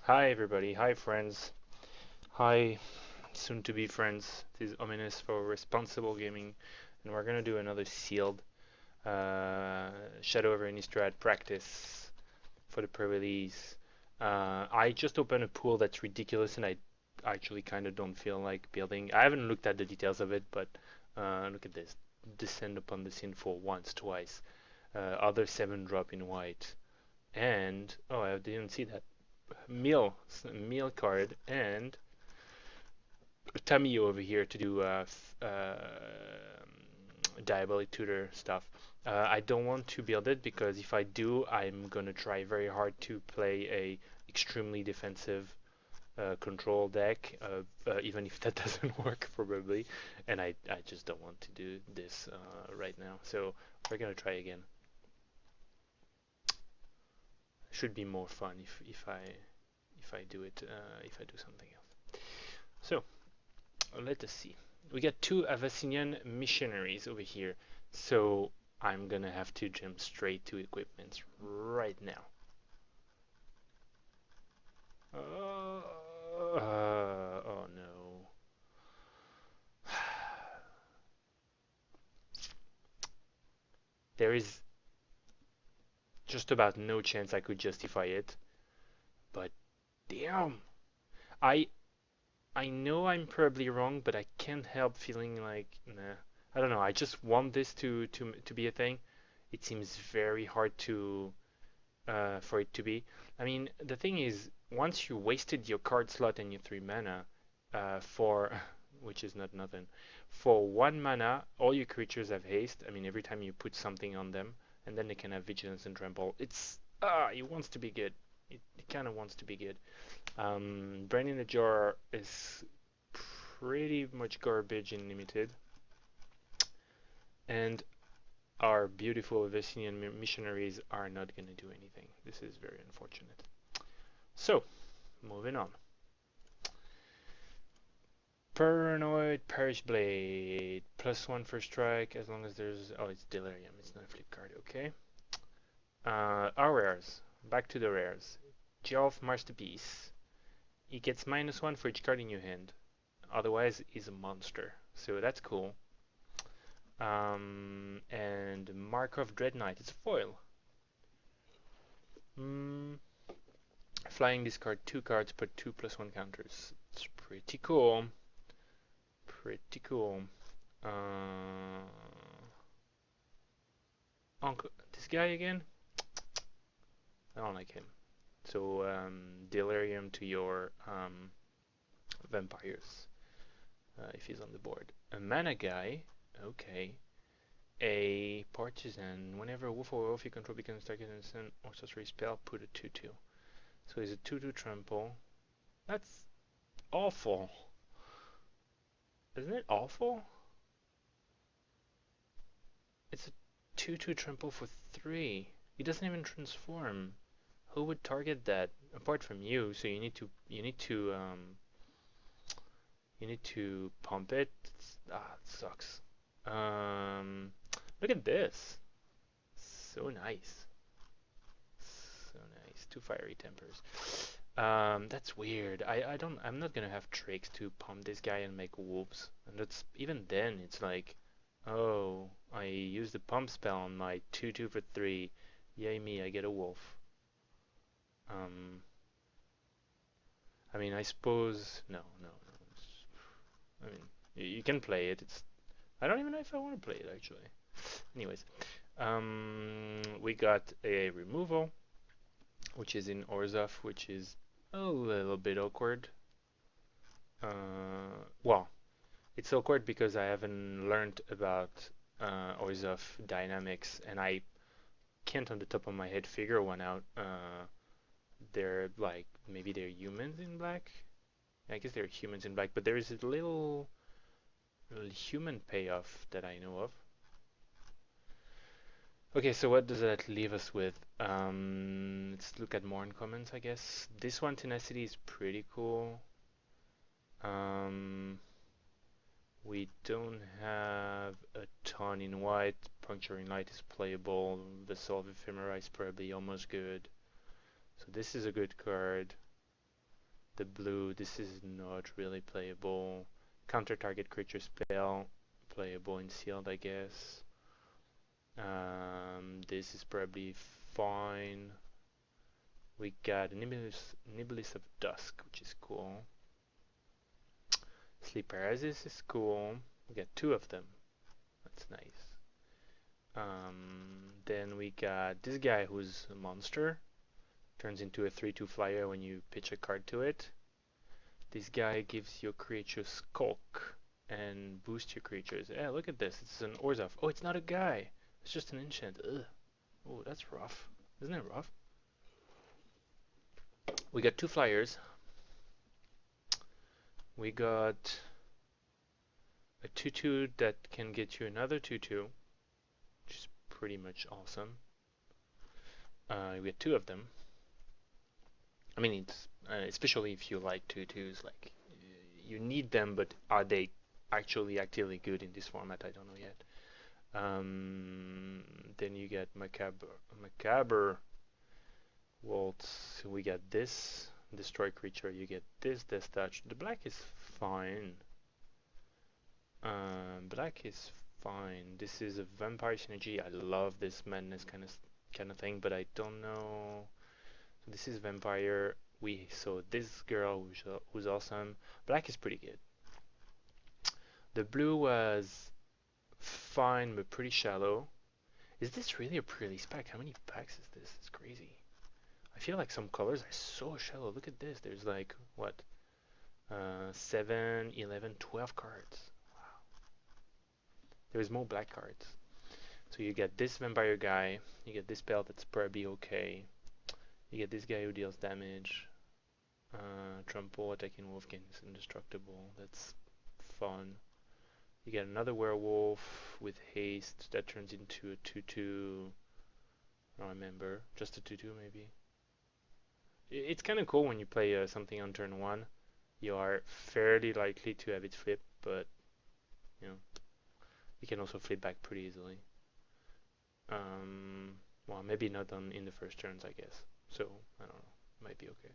Hi everybody, hi friends, hi soon to be friends. This is Ominous for Responsible Gaming, and we're gonna do another sealed Shadow over Innistrad practice for the pre-release. I just opened a pool that's ridiculous, and I actually kind of don't feel like building. I haven't looked at the details of it, but look at this: Descend upon the scene for once, twice. Other 7-drop in white, and oh, I didn't see that. Meal card, and Tamio over here to do Diabolic Tutor stuff. I don't want to build it because if I do, I'm gonna try very hard to play a extremely defensive control deck, even if that doesn't work probably, and I just don't want to do this right now. So we're gonna try again. Should be more fun if I do it if I do something else. So let us see. We got two Avacynian Missionaries over here, so I'm gonna have to jump straight to equipments right now. Oh no. There is just about no chance I could justify it, but damn. I I know I'm probably wrong, but I can't help feeling like, nah. I don't know. I just want this to be a thing. It seems very hard to for it to be. I mean, the thing is, once you wasted your card slot and your 3 mana for, which is not nothing, for 1 mana, all your creatures have haste. I mean, every time you put something on them, and then they can have vigilance and trample. It wants to be good. It kind of wants to be good. Brain in the Jar is pretty much garbage in limited, and our beautiful Avacynian missionaries are not going to do anything. This is very unfortunate. So, moving on. Paranoid Parish-Blade. +1 for strike as long as there's... Oh, it's Delirium. It's not a flip card. Okay. Our rares. Back to the rares. Geralf Masterpiece. He gets -1 for each card in your hand. Otherwise, he's a monster. So that's cool. And Markov Dreadknight. It's a foil. Flying discard 2 cards, put 2 +1 counters. It's pretty cool. Pretty cool. This guy again? I don't like him. So Delirium to your vampires if he's on the board. A mana guy, okay. A partisan. Whenever a wolf or wolf you control becomes target instant or sorcery spell, put a 2/2. So he's a 2/2 trample. That's awful. Isn't it awful? It's a 2/2 trample for 3. He doesn't even transform. Who would target that apart from you? So you need to pump it. It sucks. Look at this. So nice. So nice. 2 fiery tempers. That's weird. I'm not gonna have tricks to pump this guy and make wolves. And that's even then it's like, oh, I use the pump spell on my 2/2 for 3. Yay me, I get a wolf. I mean, I suppose no. I mean, you can play it. I don't even know if I want to play it actually. Anyways, we got a removal, which is in Orzhov, which is a little bit awkward. Well, it's awkward because I haven't learned about Orzhov dynamics, and I can't on the top of my head figure one out. They're like, maybe they're humans in black? I guess they're humans in black, but there is a little human payoff that I know of. Okay, so what does that leave us with? Let's look at more uncommons, I guess. This one, Tenacity, is pretty cool. We don't have a ton in white. Puncturing Light is playable. Vessel of Ephemera is probably almost good. So this is a good card. the blue. This is not really playable. Counter target creature spell, playable in sealed, I guess. This is probably fine. We got Nibilis of Dusk, which is cool. Sleep Paralysis is cool. We got 2 of them. That's nice. Then we got this guy who's a monster. Turns into a 3/2 flyer when you pitch a card to it. This guy gives your creature Skulk and boosts your creatures. Yeah, look at this. It's an Orzhov. Oh, it's not a guy. It's just an enchant. Ugh. Oh, that's rough. Isn't it rough? We got 2 flyers. We got a 2/2 that can get you another 2/2, which is pretty much awesome. We got 2 of them. I mean, it's especially if you like 2/2s, like you need them, but are they actually actively good in this format? I don't know yet. Then you get Macabre Waltz. We got this destroy creature. You get this Death Touch. The black is fine. Black is fine. This is a vampire synergy. I love this madness kind of thing, but I don't know. So this is vampire. We saw this girl who's awesome. Black is pretty good. The blue was fine but pretty shallow. Is this really a pre-release pack? How many packs is this? It's crazy. I feel like some colors are so shallow. Look at this. There's like what? 7, 11, 12 cards. There's more black cards. So you get this vampire guy, you get this spell that's probably okay. You get this guy who deals damage. Trample, attacking Wolfkin is indestructible. That's fun. You get another werewolf with haste that turns into a 2/2. I don't remember. Just a 2/2 maybe. It's kind of cool when you play something on turn 1. You are fairly likely to have it flip, but you know, you can also flip back pretty easily. Well, maybe not in the first turns, I guess. So, I don't know. Might be okay.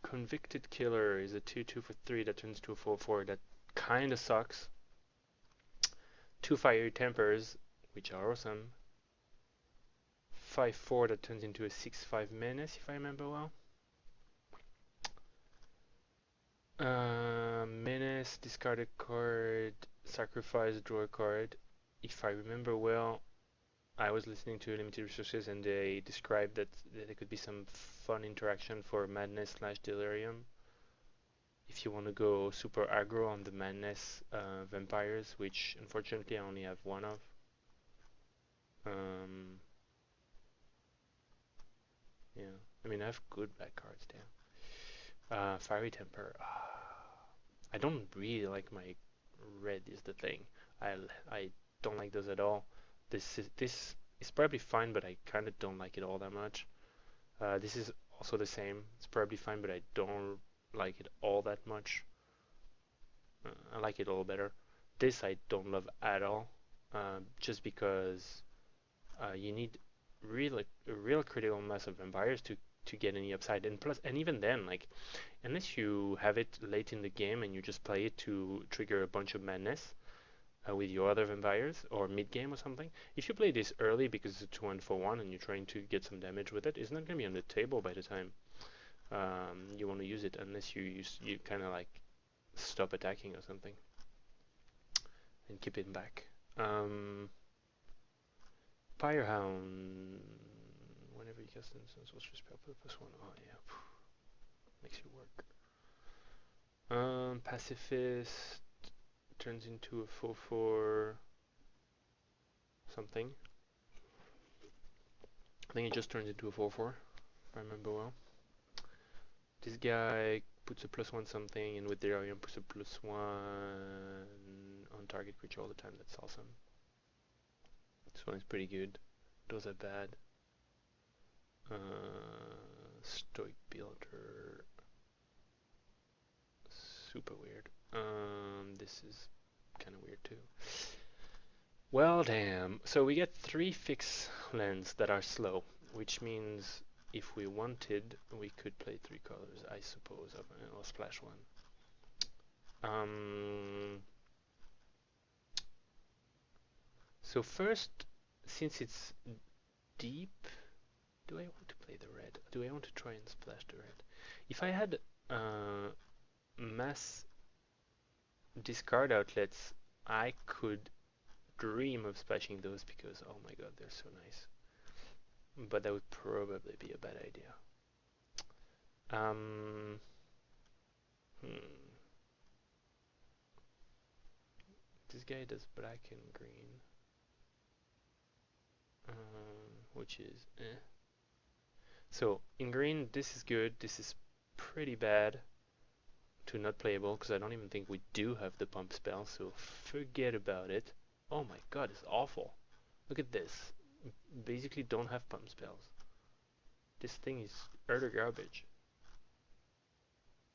Convicted Killer is a 2/2 for 3 that turns to a 4/4. That kind of sucks. 2 Fiery Tempers, which are awesome. 5/4 that turns into a 6/5 Menace, if I remember well. Menace, discard a card, sacrifice, draw a card. If I remember well, I was listening to Limited Resources and they described that there could be some fun interaction for Madness / Delirium. If you want to go super aggro on the Madness vampires, which unfortunately I only have 1 of. Yeah, I mean I have good black cards there. Fiery Temper. I don't really like my red is the thing. I don't like those at all. This is probably fine, but I kind of don't like it all that much. This is also the same. It's probably fine, but I don't like it all that much. I like it a little better. This I don't love at all, just because you need a real critical mass of vampires to get any upside, and plus, and even then, like, unless you have it late in the game and you just play it to trigger a bunch of madness with your other vampires, or mid-game or something, if you play this early because it's a 2-1 for 1 and you're trying to get some damage with it, it's not going to be on the table by the time you want to use it, unless you kind of like stop attacking or something and keep it back. Firehound. Whenever you cast an instance, what's your spell? Put +1. Oh yeah, makes you work. Pacifist turns into a 4/4 something. I think it just turns into a 4/4, if I remember well. This guy puts a +1 something, and with Delirium puts a +1 on target creature all the time. That's awesome. This one is pretty good. Those are bad. Stoic Builder. Super weird. This is kind of weird too. Well, damn. So we get 3 fixed lands that are slow, which means if we wanted, we could play 3 colors, I suppose, or splash 1. So first, since it's deep, do I want to play the red? Do I want to try and splash the red? If I had mass discard outlets, I could dream of splashing those because, oh my god, they're so nice. But that would probably be a bad idea. This guy does black and green, which is eh. So in green, this is good. This is pretty bad to not playable because I don't even think we do have the pump spell. So forget about it. Oh my god, it's awful. Look at this. Basically, don't have pump spells. This thing is utter garbage.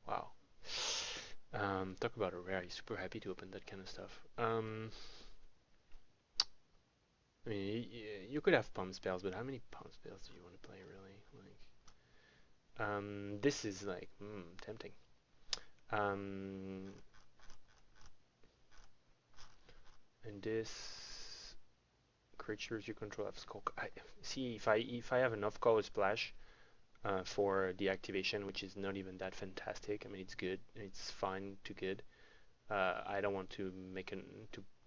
Wow. Talk about a rare. He's super happy to open that kind of stuff. I mean, you could have pump spells, but how many pump spells do you want to play, really? Like, this is like, tempting. And this creatures you control have skull. See if I have enough color splash for the activation, which is not even that fantastic. I mean, it's good. It's fine to good. I don't want to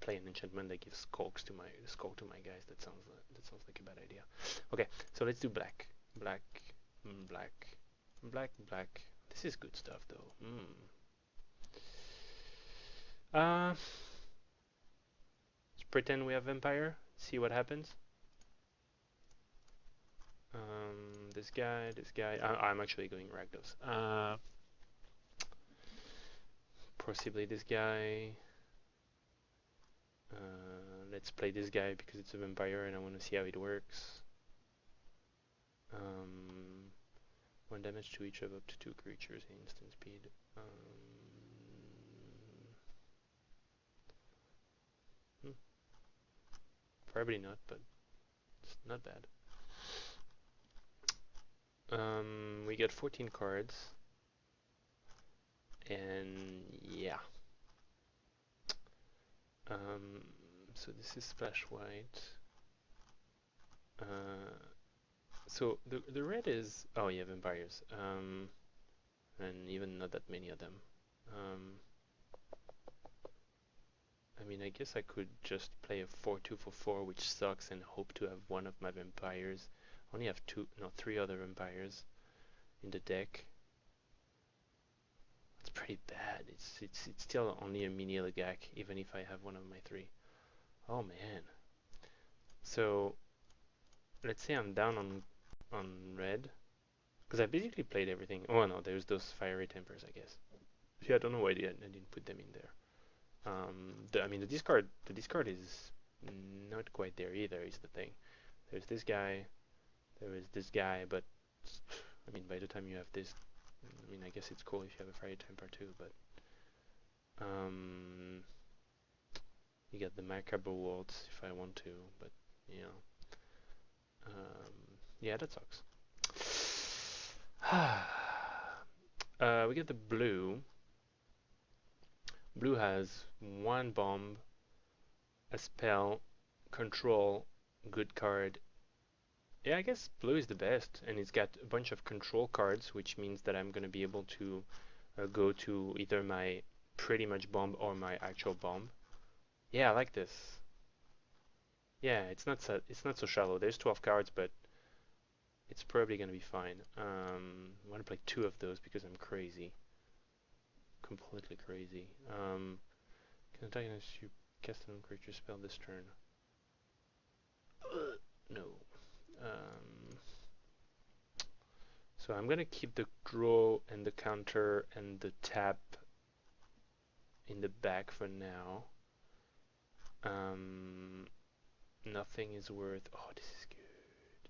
play an enchantment that gives skull to my guys. That sounds like a bad idea. Okay, so let's do black. This is good stuff though. Let's pretend we have vampire. See what happens. This guy. I'm actually going Rakdos. Possibly this guy. Let's play this guy because it's a vampire and I want to see how it works. 1 damage to each of up to 2 creatures in instant speed. Probably not, but it's not bad. We get 14 cards. And yeah. So this is splash white. So the red is, oh yeah, vampires. And even not that many of them. I mean, I guess I could just play a 4/2 for 4, which sucks, and hope to have one of my vampires. I only have 3 other vampires in the deck. It's pretty bad. It's still only a mini Legak, even if I have one of my 3. Oh man. So let's say I'm down on red, because I basically played everything. Oh no, there's those fiery tempers, I guess. Yeah, I don't know why I didn't put them in there. I mean, the discard is not quite there either, is the thing. There's this guy, there is this guy, but I mean, by the time you have this, I mean, I guess it's cool if you have a fiery temper too, but you get the Macabre Waltz if I want to, but you know, yeah, that sucks. We get the blue. Blue has 1 bomb, a spell, control, good card. Yeah, I guess blue is the best, and it's got a bunch of control cards, which means that I'm going to be able to go to either my pretty much bomb or my actual bomb. Yeah, I like this. Yeah, it's not so shallow. There's 12 cards, but it's probably going to be fine. I want to play 2 of those because I'm crazy. Completely crazy. Can attack unless you cast an creature spell this turn. No. So I'm gonna keep the draw and the counter and the tap in the back for now. Nothing is worth. Oh, this is good.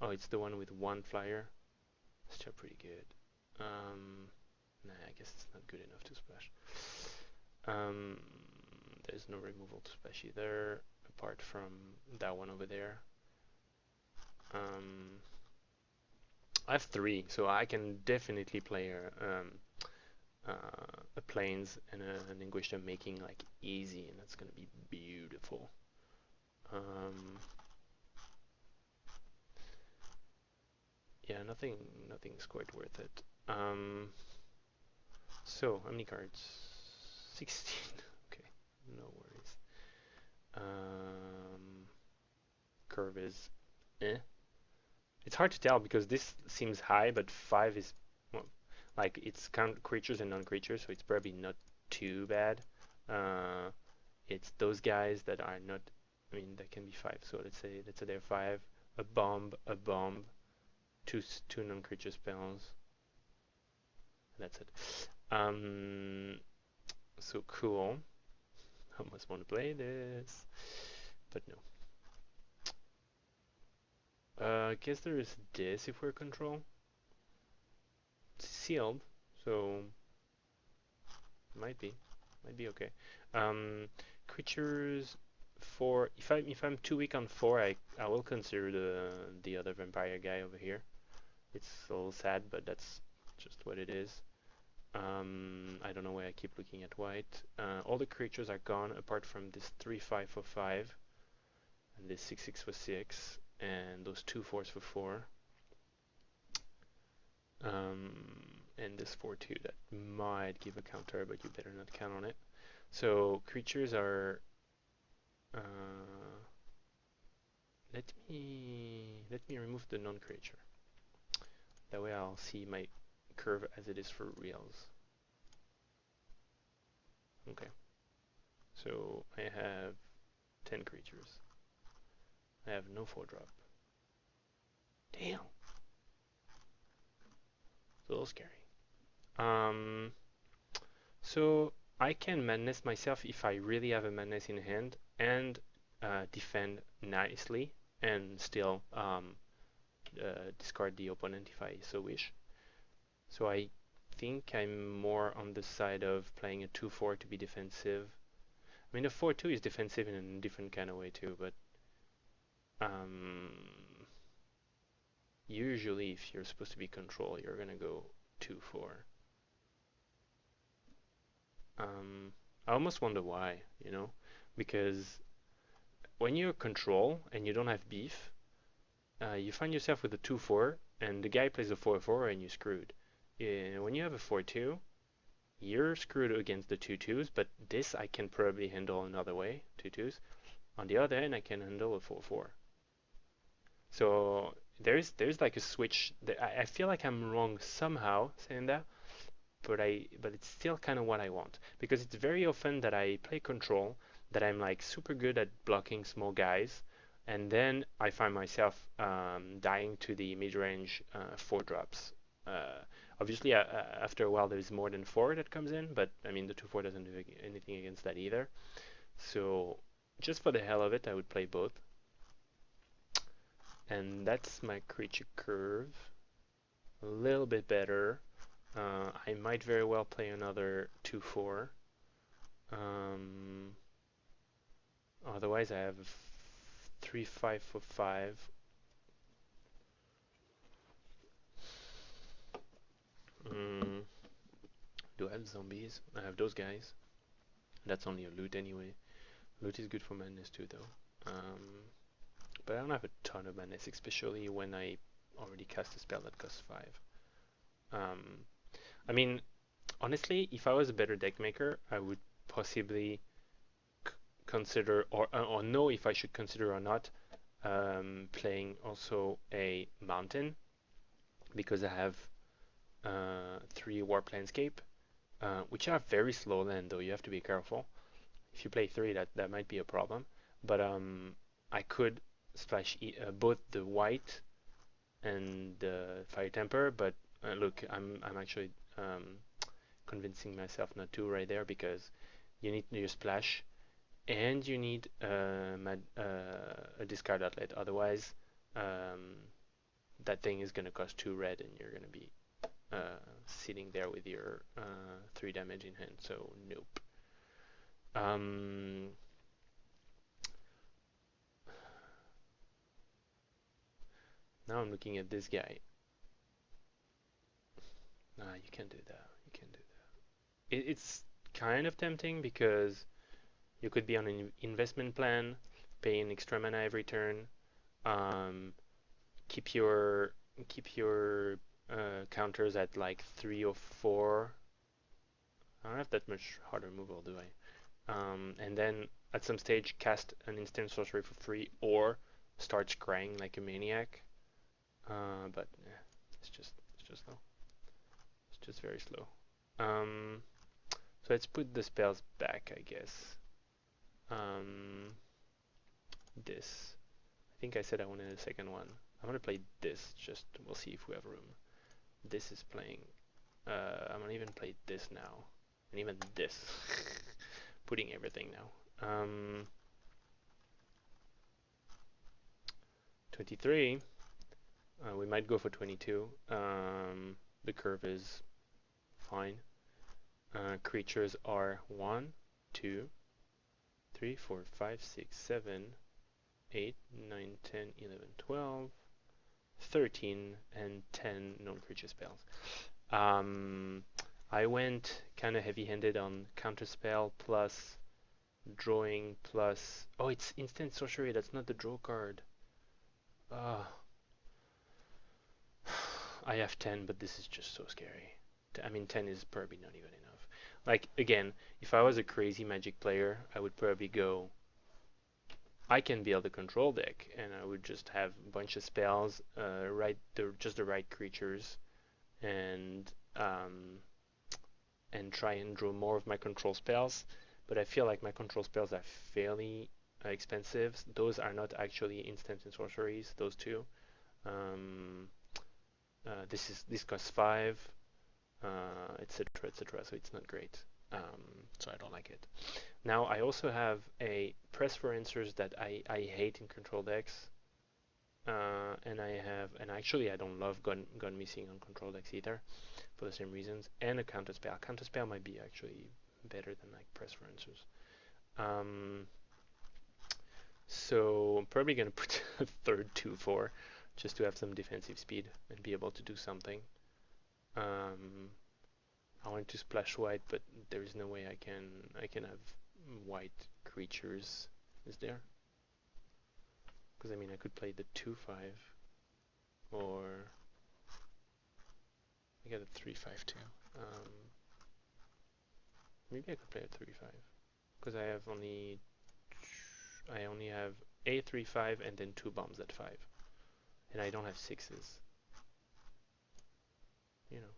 Oh, it's the one with 1 flyer. Still pretty good. Nah, I guess it's not good enough to splash. There's no removal to splash either, apart from that one over there. I have 3, so I can definitely play a Plains and an Inquisitor making like easy, and that's gonna be beautiful. Yeah, nothing's quite worth it. So how many cards? 16. Okay, no worries. Curve is eh. It's hard to tell because this seems high, but 5 is, well, like it's count creatures and non-creatures, so it's probably not too bad. It's those guys that are not. I mean, that can be 5. So let's say they're 5. A bomb, two non-creature spells. That's it. So cool. I almost want to play this, but no. I guess there is this if we're control. It's sealed, so might be okay. Creatures for if I'm too weak on 4, I will consider the other vampire guy over here. It's a little sad, but that's just what it is. I don't know why I keep looking at white. All the creatures are gone apart from this 3/5 for 5, and this 6/6 for 6, and those 2/4s for 4. And this 4/2 that might give a counter, but you better not count on it. So creatures are. Let me remove the non-creature. That way I'll see my curve as it is for reals. Okay. So I have 10 creatures. I have no 4-drop. Damn. It's a little scary. So I can madness myself if I really have a madness in hand and defend nicely and still discard the opponent if I so wish. So I think I'm more on the side of playing a 2/4 to be defensive. I mean, a 4/2 is defensive in a different kind of way too, but usually if you're supposed to be control, you're gonna go 2/4. I almost wonder why, because when you're control and you don't have beef, you find yourself with a 2/4 and the guy plays a 4/4 and you're screwed. When you have a 4/2, you're screwed against the 2/2s, but this I can probably handle another way, 2/2s. On the other hand, I can handle a 4/4. So there's like a switch. I feel like I'm wrong somehow saying that, but it's still kind of what I want, because it's very often that I play control that I'm like super good at blocking small guys, and then I find myself dying to the mid-range 4-drops. Obviously, after a while, there's more than 4 that comes in, but I mean the 2/4 doesn't do anything against that either. So just for the hell of it, I would play both. And that's my creature curve. A little bit better. I might very well play another 2/4. Otherwise, I have 3/5 for 5. Do I have zombies? I have those guys. That's only a loot anyway. Loot is good for madness too, though. But I don't have a ton of madness, especially when I already cast a spell that costs 5. I mean, honestly, if I was a better deck maker, I would possibly consider or know if I should consider or not playing also a mountain, because I have 3 Warp Landscape, which are very slow land, though. You have to be careful. If you play 3, that might be a problem. But I could splash both the white and the Fire Temper, but look, I'm actually convincing myself not to right there, because you need your splash and you need a discard outlet. Otherwise, that thing is going to cost 2 red and you're going to be sitting there with your 3 damage in hand. So nope. Now I'm looking at this guy. Nah, you can't do that. You can't do that. It's kind of tempting because you could be on an investment plan, paying extra mana every turn, um, keep your counters at like 3 or 4. I don't have that much hard removal, do I? And then at some stage cast an instant sorcery for free or start scrying like a maniac. But it's just slow. It's just very slow. So let's put the spells back, I guess. This. I think I said I wanted a second one. I'm gonna play this. Just we'll see if we have room. This is playing. I'm gonna even play this now, and even this. Putting everything now. 23. We might go for 22. The curve is fine. Creatures are 1, 2, 3, 4, 5, 6, 7, 8, 9, 10, 11, 12, 13, and 10 non-creature spells. I went kind of heavy-handed on counterspell plus drawing plus... Oh, it's instant sorcery. That's not the draw card. I have 10, but this is just so scary. I mean, 10 is probably not even enough. Like, again, if I was a crazy Magic player, I would probably go... I can build a control deck, and I would just have a bunch of spells, just the right creatures, and try and draw more of my control spells. But I feel like my control spells are fairly expensive. Those are not actually instant and sorceries, those two. This costs 5, etc., etc. So it's not great. So I don't like it. Now I also have a press for answers that I hate in control decks, and actually I don't love Gone Missing on control decks either, for the same reasons. And a counterspell. Counterspell might be actually better than like press for answers. So I'm probably gonna put a third 2/4 just to have some defensive speed and be able to do something. I want to splash white, but there is no way I can have white creatures. Is there? Because I mean I could play the 2/5 or I got a 3/5 too. Maybe I could play a 3/5 because I only have a 3/5 and then 2 bombs at 5, and I don't have 6s. You know,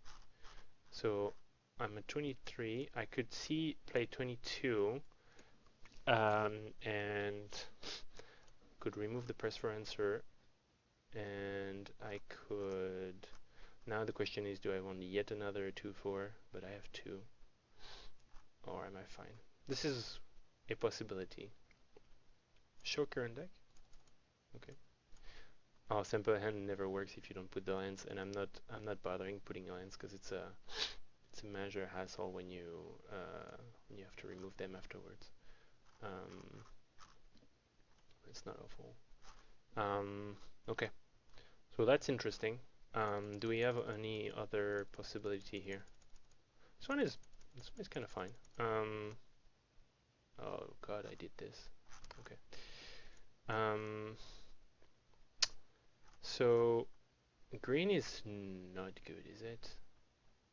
so I'm at 23. I could play 22, and could remove the press for answer, and I could. Now the question is, do I want yet another 2/4? But I have 2, or am I fine? This is a possibility. Show current deck. Okay. Oh, sample hand never works if you don't put the lands, and I'm not bothering putting lands because it's a major hassle when you have to remove them afterwards. It's not awful. Okay, so that's interesting. Do we have any other possibility here? This one is kind of fine. Oh god, I did this. Okay. So green is not good, is it?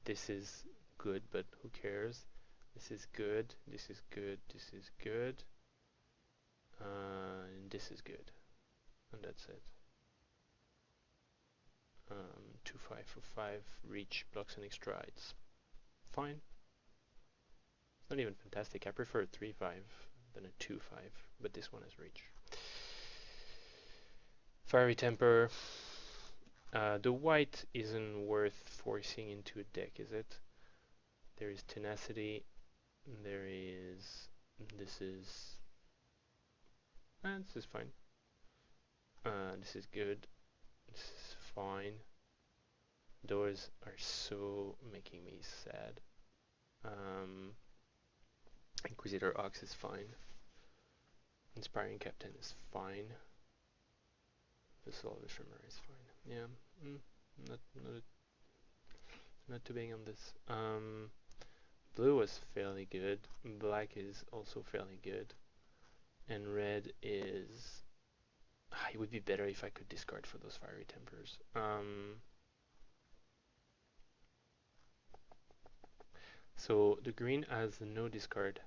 This is good, but who cares? This is good, this is good, this is good, and this is good, and that's it. 2/5 for 5, reach, blocks and extra, it's fine. It's not even fantastic. I prefer a 3/5 than a 2/5, but this one has reach. Fiery Temper. The white isn't worth forcing into a deck, is it? There is Tenacity. There is... This is fine. This is good. This is fine. Those are so making me sad. Inquisitor Ox is fine. Inspiring Captain is fine. Vessel of Ephemera is fine. Yeah, not not too big on this. Blue was fairly good. Black is also fairly good, and red is. It would be better if I could discard for those fiery tempers. So the green has no discard.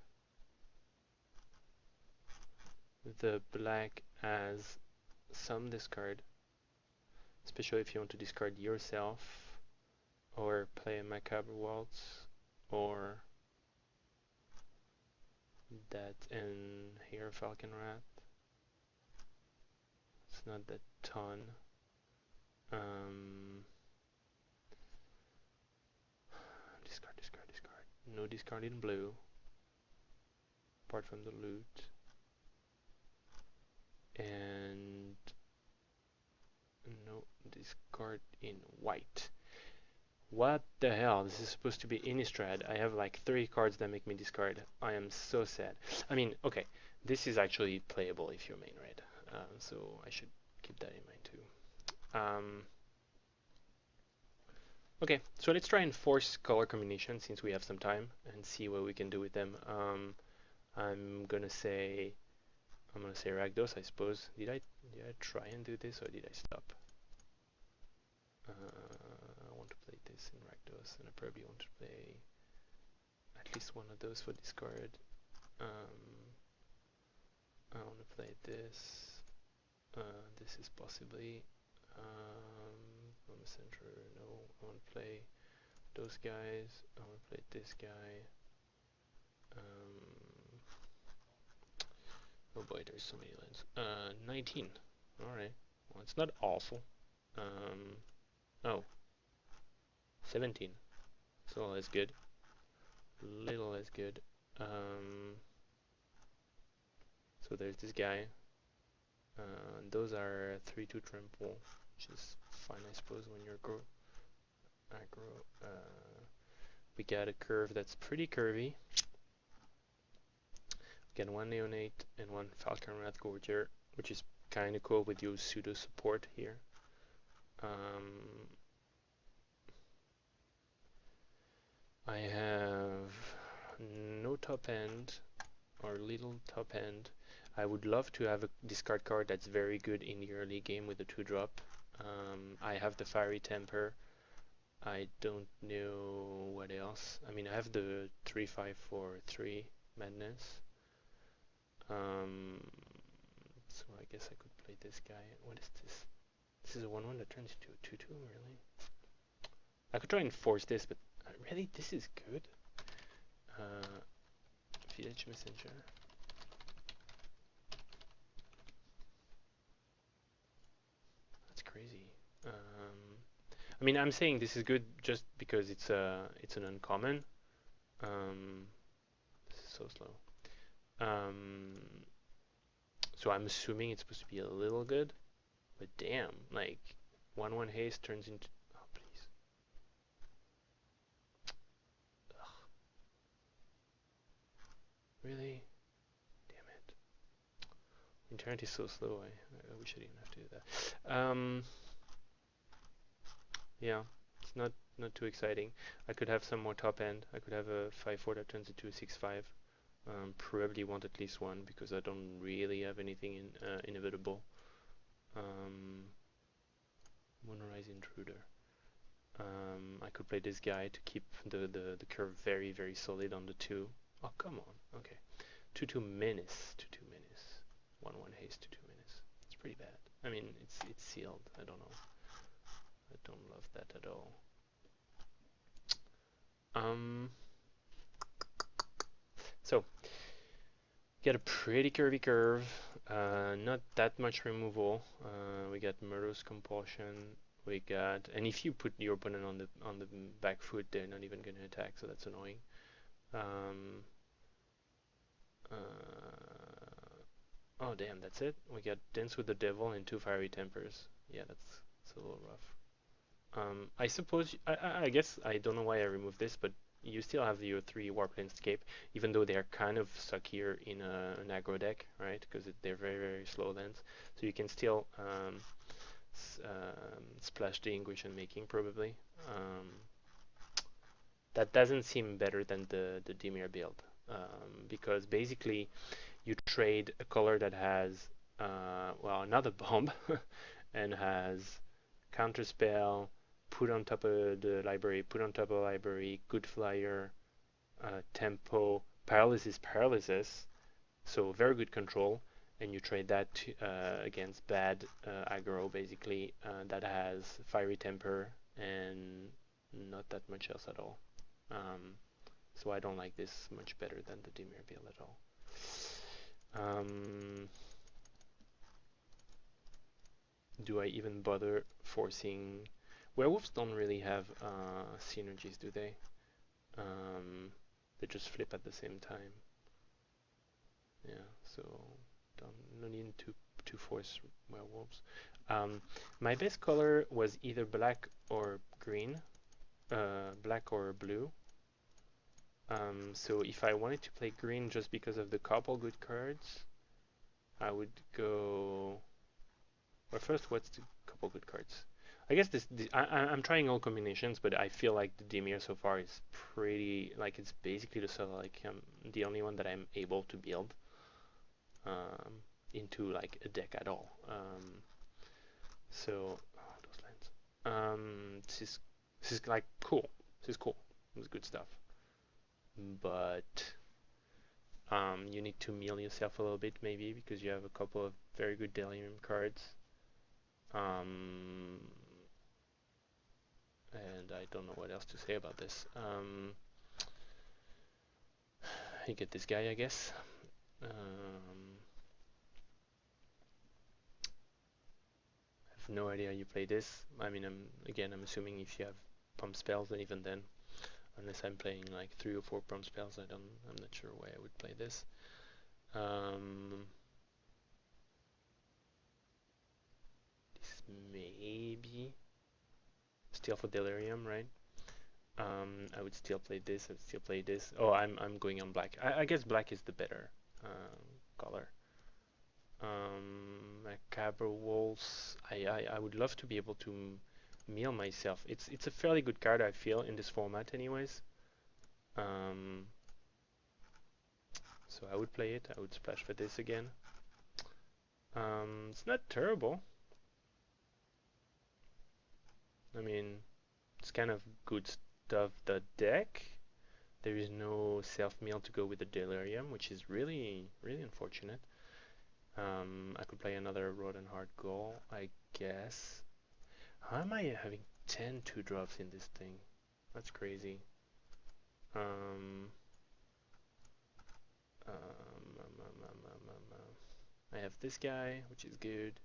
The black has some discard, especially if you want to discard yourself or play a Macabre Waltz or that and Heir of Falkenrath. It's not that ton. Discard, discard, discard. No discard in blue, apart from the loot. And no discard in white. What the hell? This is supposed to be Innistrad. I have like 3 cards that make me discard. I am so sad. I mean, okay, this is actually playable if you're main red, so I should keep that in mind too. Okay, so let's try and force color combination since we have some time and see what we can do with them. I'm gonna say Rakdos, I suppose. Did I try and do this or did I stop? I want to play this in Rakdos, and I probably want to play at least one of those for discard. I want to play this. This is possibly on the center. No, I want to play those guys. I want to play this guy. Oh boy, there's so many lands. 19. Alright. Well, it's not awful. Oh. 17. It's a little less good. Little less good. So there's this guy. Those are 3/2 trample, which is fine, I suppose, when you're aggro. We got a curve that's pretty curvy. We got 1 Neonate and 1 Falkenrath Gorger, which is kind of cool with your pseudo support here. I have no top end or little top end. I would love to have a discard card that's very good in the early game with a 2-drop. I have the Fiery Temper. I don't know what else. I mean, I have the 3/5 for 3 Madness. So I guess I could play this guy. What is this? This is a 1/1 that turns into a 2/2, really? I could try and force this, but really, this is good? Village Messenger. That's crazy. I mean, I'm saying this is good just because it's an uncommon. This is so slow. So I'm assuming it's supposed to be a little good, but damn, like 1/1 haste turns into. Oh please. Ugh. Really? Damn it. Eternity is so slow. I wish I didn't have to do that. Yeah, it's not too exciting. I could have some more top end. I could have a 5/4 that turns into a 6/5. Probably want at least one because I don't really have anything inevitable. Moonrise Intruder. I could play this guy to keep the curve very, very solid on the 2. Oh, come on. Okay. 2/2 Menace. 2/2 Menace. 1/1 haste, 2/2 Menace. It's pretty bad. I mean, it's sealed. I don't know. I don't love that at all. So, get a pretty curvy curve. Not that much removal. We got Murderous Compulsion. We got, and if you put your opponent on the back foot, they're not even going to attack, so that's annoying. Oh damn, that's it. We got Dance with the Devil and 2 Fiery Tempers. Yeah, that's a little rough. I suppose I guess I don't know why I removed this, but you still have your 3 Warplane Escape, even though they're kind of stuck here in an aggro deck, right? Because they're very, very slow lands. So you can still splash distinguishing making probably. That doesn't seem better than the Dimir build, because basically you trade a color that has well, another bomb and has counterspell, put on top of the library, put on top of the library, good flyer, tempo, paralysis, so very good control, and you trade that against bad aggro basically that has fiery temper and not that much else at all. So I don't like this much better than the Dimir build at all. Do I even bother forcing? Werewolves don't really have synergies, do they? They just flip at the same time. Yeah, so no need to force werewolves. My best color was either black or green, black or blue. So if I wanted to play green just because of the couple good cards, I would go. Well, first, what's the couple good cards? I guess I'm trying all combinations, but I feel like the Dimir so far is pretty, like it's basically the only one that I'm able to build into like a deck at all. So those lands. This is like cool. This is cool. It's good stuff. But you need to mill yourself a little bit maybe because you have a couple of very good Delirium cards. And I don't know what else to say about this. You get this guy, I guess. I have no idea how you play this. I mean, I'm assuming if you have pump spells, and even then, unless I'm playing like 3 or 4 pump spells, I'm not sure why I would play this. This maybe still for Delirium, right? I would still play this. I would still play this. Oh, I'm going on black. I guess black is the better color. Macabre Waltz. I would love to be able to mill myself. It's a fairly good card, I feel, in this format, anyways. So I would play it. I would splash for this again. It's not terrible. I mean, it's kind of good stuff. The deck. There is no self-mill to go with the Delirium, which is really, really unfortunate. I could play another Rottenheart Ghoul, I guess. How am I having 10 2-drops in this thing? That's crazy. I have this guy, which is good.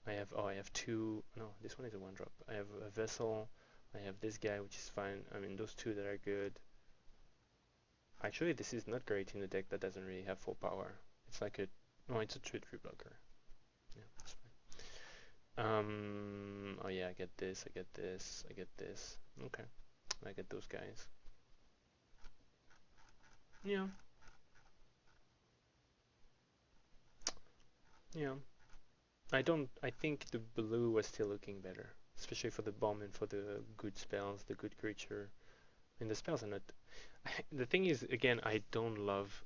I have 2. No, this one is a 1-drop. I have a Vessel. I have this guy, which is fine. I mean, those 2 that are good. Actually, this is not great in a deck that doesn't really have full power. It's like a... No, it's a 2-3 blocker. Yeah, that's fine. Oh yeah, I get this, I get this, I get this. Okay. I get those guys. Yeah. Yeah. I think the blue was still looking better. Especially for the bomb and for the good spells, the good creature. And the spells are not... The thing is, again, I don't love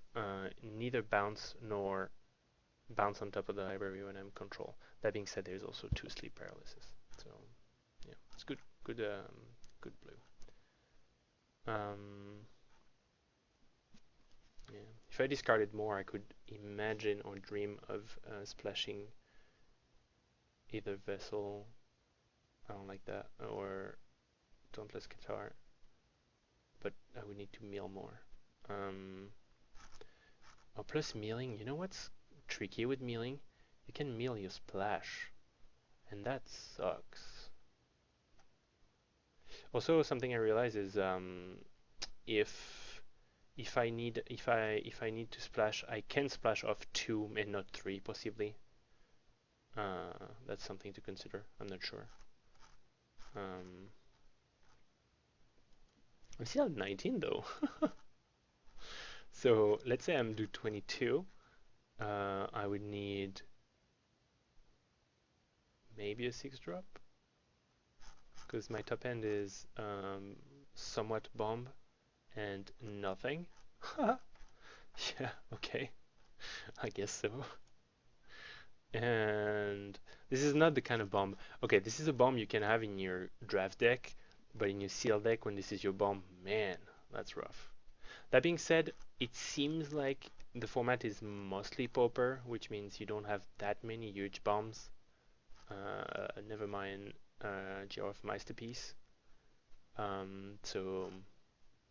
neither bounce nor bounce on top of the library when I'm control. That being said, there's also 2 sleep paralysis. So, yeah, it's good blue. Yeah. If I discarded more, I could imagine or dream of splashing either Vessel, I don't like that, or Dauntless Cathar, but I would need to mill more. Oh, plus milling, you know what's tricky with milling? You can mill your splash, and that sucks. Also, something I realize is if I need to splash, I can splash off 2 and not 3 possibly. That's something to consider. I'm not sure. I'm still at 19 though. So let's say I'm do 22. I would need maybe a 6-drop, because my top end is somewhat bomb and nothing. Yeah, okay, I guess so. And this is not the kind of bomb. Okay, this is a bomb you can have in your draft deck, but in your seal deck, when this is your bomb, man, that's rough. That being said, it seems like the format is mostly pauper, which means you don't have that many huge bombs. Never mind Geralf Masterpiece. So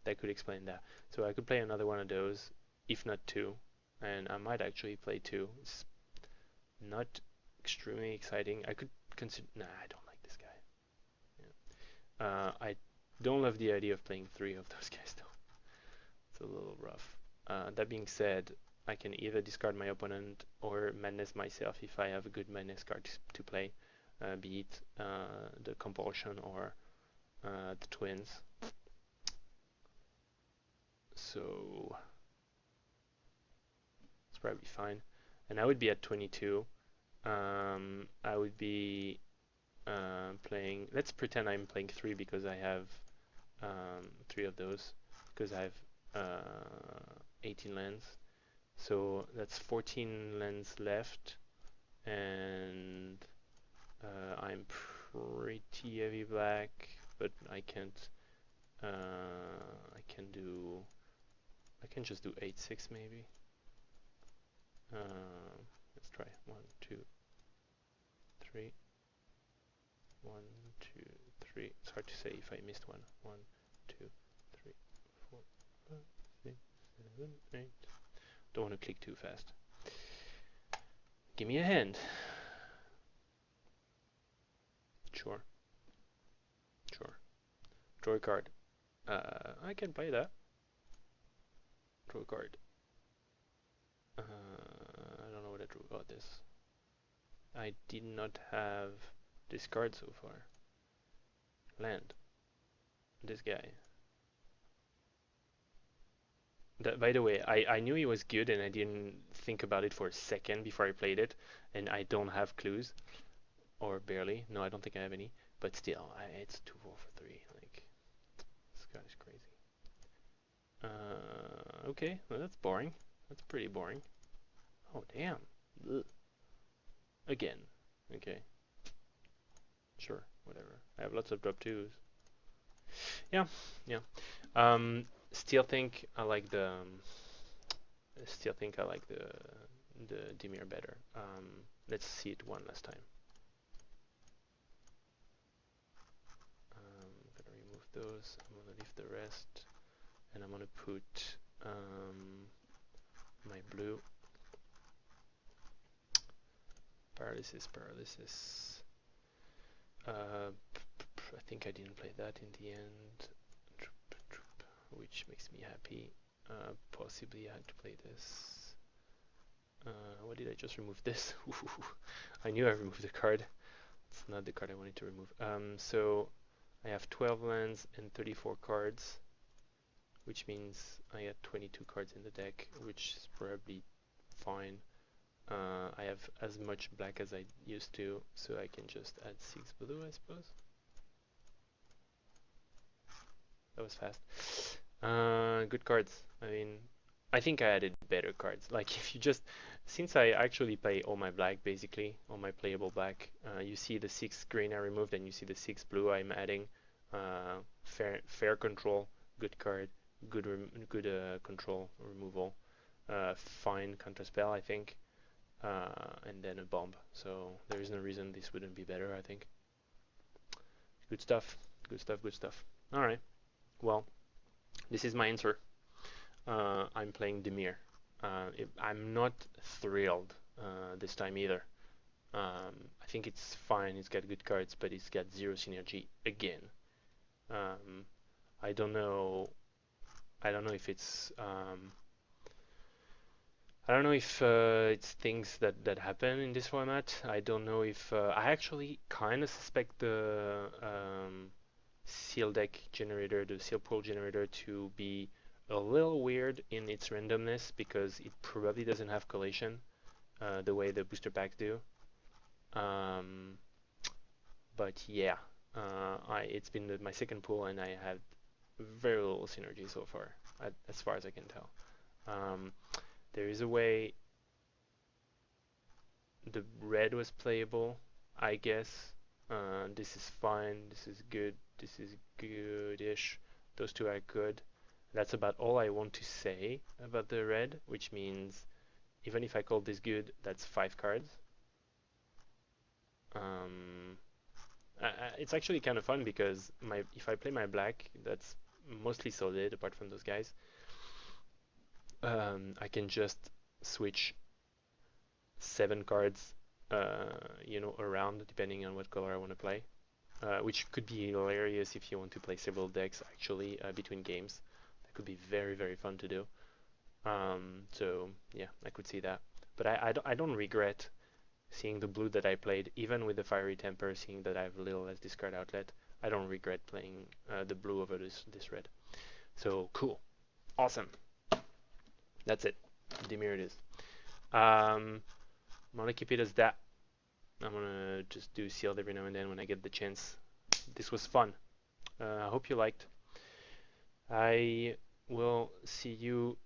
that could explain that. So I could play another one of those, if not two, and I might actually play two. It's not extremely exciting. I could consider. Nah, I don't like this guy. Yeah. I don't love the idea of playing 3 of those guys though. It's a little rough. That being said, I can either discard my opponent or madness myself if I have a good madness card to play, be it the Compulsion or the Twins. So it's probably fine. And I would be at 22. I would be playing. Let's pretend I'm playing 3 because I have 3 of those. Because I have 18 lands. So that's 14 lands left, and I'm pretty heavy black, but I can't. I can just do 8/6 maybe. Let's try 1, 2, 3. 1, 2, 3. It's hard to say if I missed one. 1, 2, 3, 4, 5, 6, 7, 8. Don't want to click too fast. Give me a hand. Sure. Draw a card. I can play that. Draw a card. I don't know what I drew about this. I did not have this card so far. Land. This guy. By the way, I knew he was good and I didn't think about it for a second before I played it, and I don't have clues. Or barely. No, I don't think I have any. But still, it's 2/4 for 3. Like, this guy is crazy. Okay, well, that's boring. That's pretty boring. Oh, damn. Ugh. Again. Okay. Sure, whatever. I have lots of drop 2s. Yeah. Still think I like the Dimir better. Let's see it one last time. I'm gonna remove those. I'm gonna leave the rest, and I'm gonna put my blue. Paralysis. I think I didn't play that in the end, which makes me happy. Possibly I had to play this. What did I just remove? This? I knew I removed the card. It's not the card I wanted to remove. So I have 12 lands and 34 cards, which means I had 22 cards in the deck, which is probably fine. I have as much black as I used to, so I can just add 6 blue, I suppose. That was fast. Good cards. I mean, I think I added better cards. Like, if you just, since I actually play all my black, basically, all my playable black, you see the 6 green I removed, and you see the 6 blue I'm adding. Fair control, good card, good control removal, fine counterspell, I think, and then a bomb. So there is no reason this wouldn't be better, I think. Good stuff. All right. Well, this is my answer. I'm playing Dimir. I'm not thrilled this time either. I think it's fine. It's got good cards, but it's got 0 synergy again. I don't know if it's it's things that happen in this format. I don't know if I actually kind of suspect the seal deck generator, the seal pool generator, to be a little weird in its randomness because it probably doesn't have collation the way the booster packs do. But yeah, it's been my second pool, and I had very little synergy so far, as far as I can tell. There is a way the red was playable, I guess. This is fine, this is good, this is good-ish. Those two are good. That's about all I want to say about the red, which means even if I call this good, that's 5 cards. It's actually kind of fun because if I play my black, that's mostly solid apart from those guys. I can just switch 7 cards, around depending on what color I want to play, which could be hilarious if you want to play several decks actually between games. That could be very, very fun to do. So yeah, I could see that. But I don't regret seeing the blue that I played, even with the Fiery Temper, seeing that I have a little less discard outlet. I don't regret playing the blue over this red. So cool, awesome. That's it. Dimir it is. I'm gonna keep it as that. I'm gonna just do sealed every now and then when I get the chance. This was fun. I hope you liked. I will see you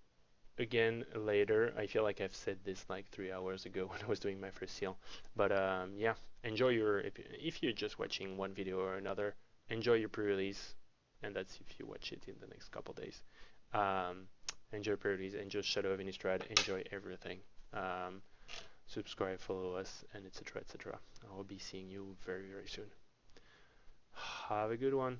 again later. I feel like I've said this like 3 hours ago when I was doing my first seal. But yeah, enjoy if you're just watching one video or another, enjoy your pre-release, and that's if you watch it in the next couple days. Enjoy pre-release, enjoy Shadow of Innistrad, enjoy everything. Subscribe, follow us, and etc. etc. I will be seeing you very, very soon. Have a good one.